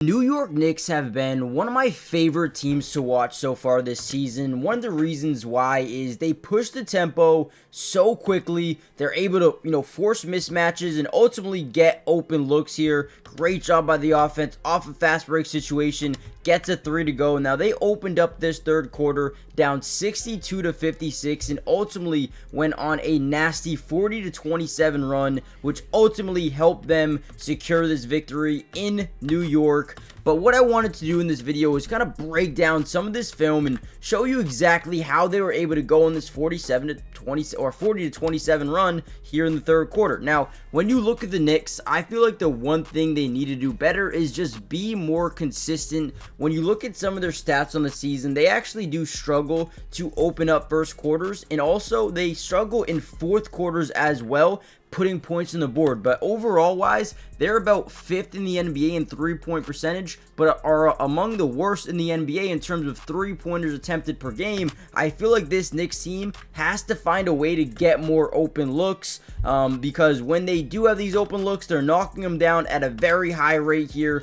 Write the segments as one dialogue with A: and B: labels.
A: New York Knicks have been one of my favorite teams to watch so far this season. One of the reasons why is they push the tempo so quickly. They're able to, force mismatches and ultimately get open looks here. Great job by the offense off a fast break situation. Gets a 3 to go. Now they opened up this third quarter down 62-56 and ultimately went on a nasty 40-27 run, which ultimately helped them secure this victory in New York. But what I wanted to do in this video is kind of break down some of this film and show you exactly how they were able to go on this 47-20 or 40-27 run here in the third quarter. Now, when you look at the Knicks, I feel like the one thing they need to do better is just be more consistent. When you look at some of their stats on the season, they actually do struggle to open up first quarters, and also they struggle in fourth quarters as well, putting points on the board. But overall wise, they're about 5th in the NBA in 3-point percentage, but are among the worst in the NBA in terms of 3-pointers attempted per game. I feel like this Knicks team has to find a way to get more open looks, because when they do have these open looks, they're knocking them down at a very high rate here.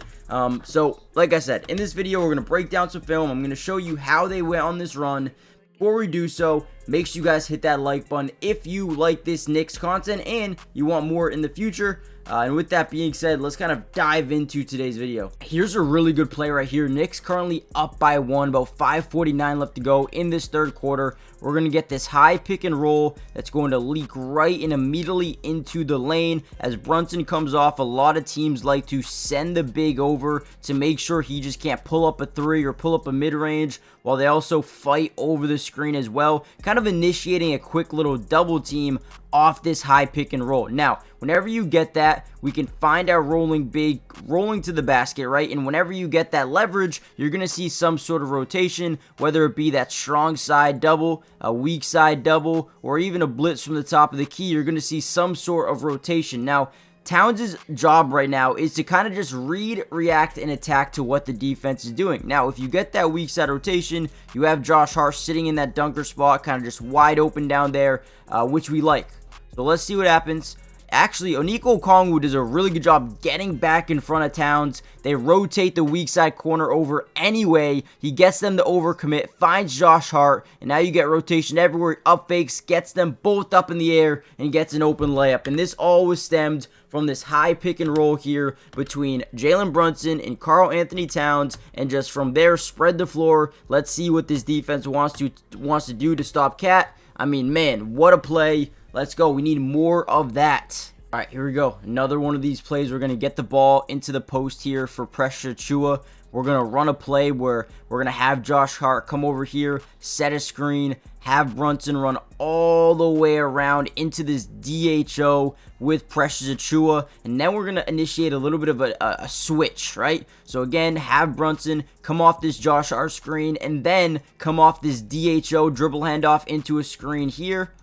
A: So like I said, in this video, we're going to break down some film. I'm going to show you how they went on this run. Before we do so, make sure you guys hit that like button if you like this Knicks content and you want more in the future. And with that being said, let's kind of dive into today's video. Here's a really good play right here. Knicks currently up by 1, about 5:49 left to go in this third quarter. We're going to get this high pick and roll that's going to leak right and immediately into the lane. As Brunson comes off, a lot of teams like to send the big over to make sure he just can't pull up a 3 or pull up a mid-range, while they also fight over the screen as well, kind of initiating a quick little double team off this high pick and roll. Now, whenever you get that, we can find our rolling big, rolling to the basket, right? And whenever you get that leverage, you're going to see some sort of rotation, whether it be that strong side double, a weak side double, or even a blitz from the top of the key. You're going to see some sort of rotation. Now, Towns' job right now is to kind of just read, react, and attack to what the defense is doing. Now, if you get that weak side rotation, you have Josh Hart sitting in that dunker spot, kind of just wide open down there, which we like. So let's see what happens. Actually, Onyeka Okongwu does a really good job getting back in front of Towns. They rotate the weak side corner over anyway. He gets them to overcommit, finds Josh Hart, and now you get rotation everywhere. Up fakes, gets them both up in the air, and gets an open layup. And this all was stemmed from this high pick and roll here between Jalen Brunson and Karl Anthony Towns, and just from there, spread the floor. Let's see what this defense wants to do to stop Cat. I mean, man, what a play. Let's go. We need more of that. All right, here we go. Another one of these plays. We're going to get the ball into the post here for Precious Achiuwa. We're going to run a play where we're going to have Josh Hart come over here, set a screen, have Brunson run all the way around into this DHO with Precious Achiuwa, and then we're going to initiate a little bit of a switch, right? So again, have Brunson come off this Josh Hart screen and then come off this DHO dribble handoff into a screen here.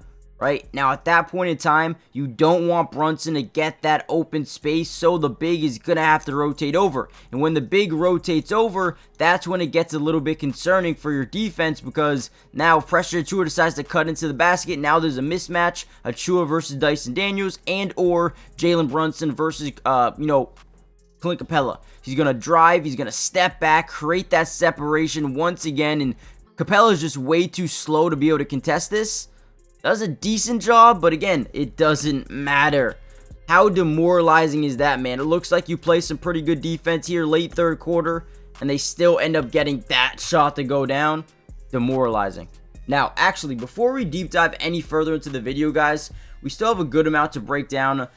A: Right now, at that point in time, you don't want Brunson to get that open space, so the big is going to have to rotate over. And when the big rotates over, that's when it gets a little bit concerning for your defense, because now if Precious Achiuwa decides to cut into the basket, now there's a mismatch, Achiuwa versus Dyson Daniels, and or Jalen Brunson versus, Clint Capella. He's going to drive, he's going to step back, create that separation once again, and Capella is just way too slow to be able to contest this. Does a decent job, but again, it doesn't matter. How demoralizing is that, man? It looks like you play some pretty good defense here late third quarter, and they still end up getting that shot to go down. Demoralizing. Now, actually, before we deep dive any further into the video, guys, we still have a good amount to break down.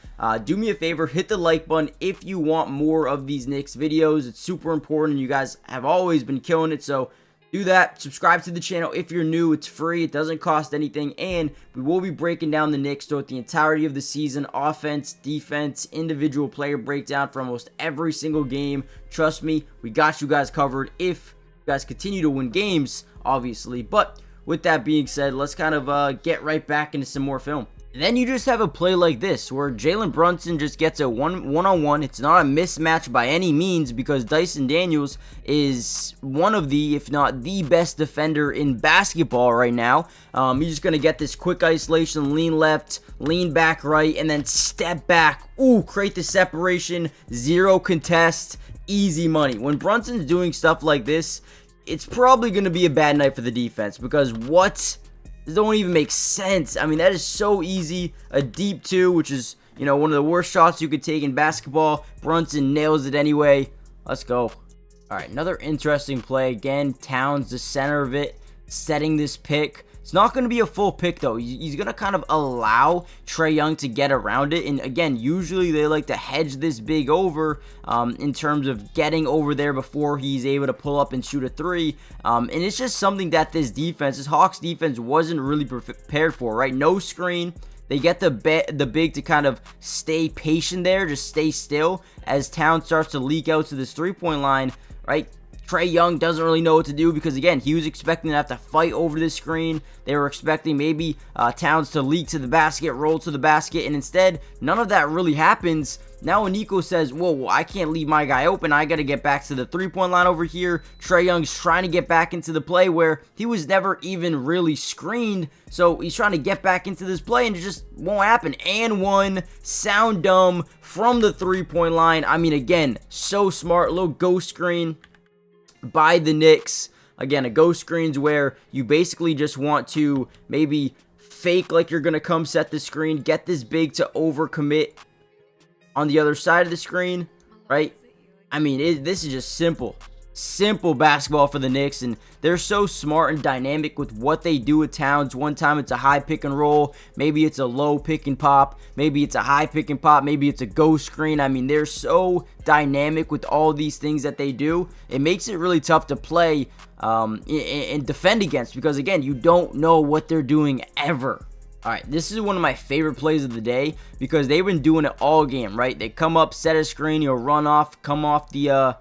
A: Do me a favor, hit the like button if you want more of these Knicks videos. It's super important. You guys have always been killing it, so do that. Subscribe to the channel if you're new. It's free. It doesn't cost anything. And we will be breaking down the Knicks throughout the entirety of the season. Offense, defense, individual player breakdown for almost every single game. Trust me, we got you guys covered if you guys continue to win games, obviously. But with that being said, let's kind of get right back into some more film. And then you just have a play like this where Jalen Brunson just gets a one-on-one. It's not a mismatch by any means, because Dyson Daniels is one of the, if not the best defender in basketball right now. He's just going to get this quick isolation, lean left, lean back right, and then step back. Ooh, create the separation, zero contest. easy money. When Brunson's doing stuff like this, it's probably going to be a bad night for the defense, because what? This don't even make sense. I mean, that is so easy. A deep 2, which is, you know, one of the worst shots you could take in basketball. Brunson nails it anyway. Let's go. All right, another interesting play. Again, Towns, the center of it, setting this pick. It's not going to be a full pick, though. He's going to kind of allow Trae Young to get around it. And again, usually they like to hedge this big over in terms of getting over there before he's able to pull up and shoot a 3. And it's just something that this Hawks defense wasn't really prepared for, right? No screen. They get the big to kind of stay patient there, just stay still as Towns starts to leak out to this 3-point line, right? Trae Young doesn't really know what to do because, again, he was expecting to have to fight over this screen. They were expecting maybe Towns to leak to the basket, roll to the basket, and instead, none of that really happens. Now Nico says, whoa, I can't leave my guy open. I got to get back to the 3-point line over here. Trae Young's trying to get back into the play where he was never even really screened. So he's trying to get back into this play, and it just won't happen. And one, sound dumb from the 3-point line. I mean, again, so smart. Little ghost screen by the Knicks. Again, a ghost screen's where you basically just want to maybe fake like you're going to come set the screen, get this big to overcommit on the other side of the screen, right? I mean, this is just simple basketball for the Knicks, and they're so smart and dynamic with what they do with Towns. One time it's a high pick and roll, maybe it's a low pick and pop, maybe it's a high pick and pop, maybe it's a ghost screen. I mean, they're so dynamic with all these things that they do. It makes it really tough to play and defend against, because again, you don't know what they're doing ever. Alright, this is one of my favorite plays of the day because they've been doing it all game, right? They come up, set a screen, you'll run off, come off the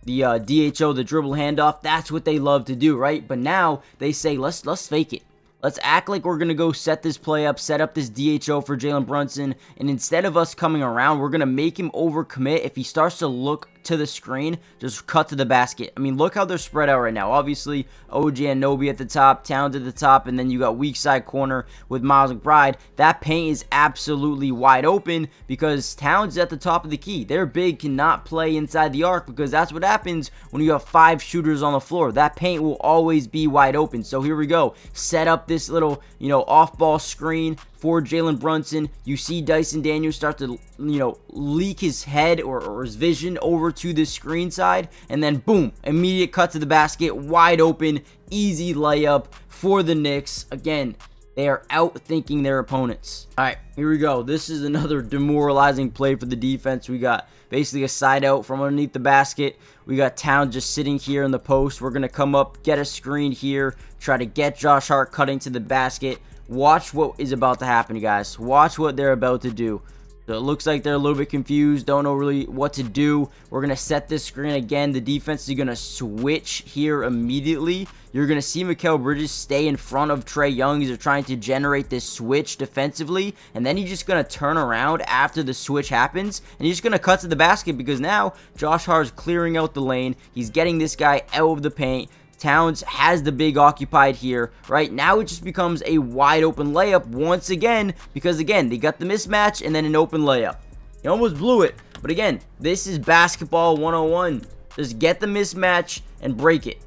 A: DHO, the dribble handoff. That's what they love to do, right? But now they say, let's fake it. Let's act like we're going to go set this play up, set up this DHO for Jalen Brunson, and instead of us coming around, we're going to make him overcommit. If he starts to look to the screen, just cut to the basket. I mean, look how they're spread out right now. Obviously, OG and Nobi at the top, Towns at the top, and then you got weak side corner with Miles McBride. That paint is absolutely wide open because Towns is at the top of the key. Their big cannot play inside the arc because that's what happens when you have 5 shooters on the floor. That paint will always be wide open. So here we go. Set up this little, off-ball screen for Jalen Brunson. You see Dyson Daniels start to, leak his head or his vision over to the screen side, and then boom, immediate cut to the basket, wide open, easy layup for the Knicks. Again, they are outthinking their opponents. All right, here we go. This is another demoralizing play for the defense. We got basically a side out from underneath the basket. We got Towns just sitting here in the post. We're going to come up, get a screen here, try to get Josh Hart cutting to the basket. Watch what is about to happen, guys. Watch what they're about to do. So it looks like they're a little bit confused, don't know really what to do. We're going to set this screen again. The defense is going to switch here immediately. You're going to see Mikal Bridges stay in front of Trae Young. They're trying to generate this switch defensively, and then he's just going to turn around after the switch happens, and he's just going to cut to the basket because now Josh Hart is clearing out the lane. He's getting this guy out of the paint. Towns has the big occupied here. Right now it just becomes a wide open layup once again because, again, they got the mismatch and then an open layup. He almost blew it, but again, this is basketball 101. Just get the mismatch and break it.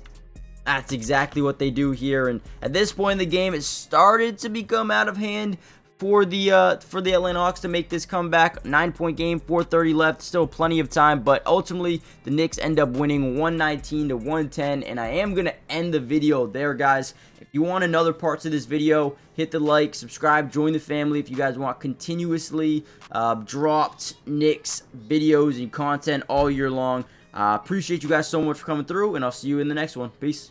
A: That's exactly what they do here, and at this point in the game, it started to become out of hand for the Atlanta Hawks to make this comeback. 9-point game, 4:30 left, still plenty of time, but ultimately the Knicks end up winning 119-110, and I am going to end the video there, guys. If you want another parts of this video, hit the like, subscribe, join the family if you guys want continuously dropped Knicks videos and content all year long. Appreciate you guys so much for coming through, and I'll see you in the next one. Peace.